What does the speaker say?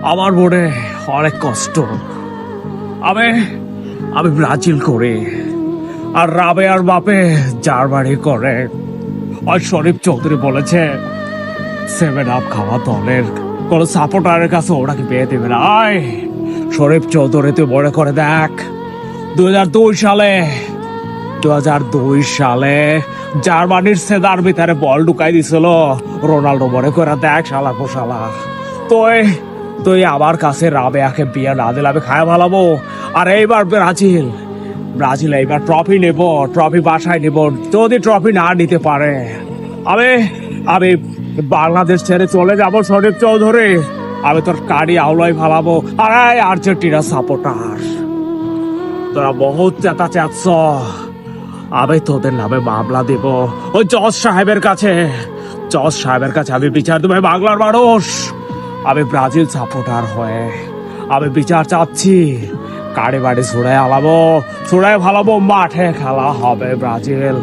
আমার মনে অনেক কষ্ট। আমি আমি ব্রাজিল করি, আর রাবে আর বাপে জার্মানি করে। আর শরীফ চৌধুরী বলেছে 7 আপ খাওয়া দলের কোন সাপোর্টারের কাছে ওরা কি পেয়ে দেবে না। আয় শরীফ চৌধুরী, তুই মনে করে দেখ, 2002 সালে জার্মানির সেদার ভিতরে বল ঢুকাই দিছিল রোনাল্ডো। মনে করে দেখ শালা পোশালা। তুই তুই আমার কাছে রাবেয়াকে বিয়ে না দিলে আমি খায় ভালাবো। আর এইবার ব্রাজিল ব্রাজিল এইবার ট্রফি নেব, ট্রফি বাসায় নেব। যদি ট্রফি না নিতে পারে আমি আমি বাংলাদেশ ছেড়ে চলে যাব শরীফ চৌধুরী। আমি তোর কাড়ি আওলাই ফালাবো। আর এই আর্জেন্টিনা সাপোর্টার, তোরা বহুত চেতা চাচ্ছ, আমি তোদের নামে মামলা দেব ওই জজ সাহেবের কাছে। জজ সাহেবের কাছে আমি বিচার দেবো। আমি বাংলার মানুষ, আমি ব্রাজিল সাপোর্টার হয়ে আমি বিচার চাচ্ছি। কাড়ি বাড়ি ছুড়ায় আলাবো, ছুড়ায় ফালাবো, মাঠে খেলা হবে ব্রাজিল।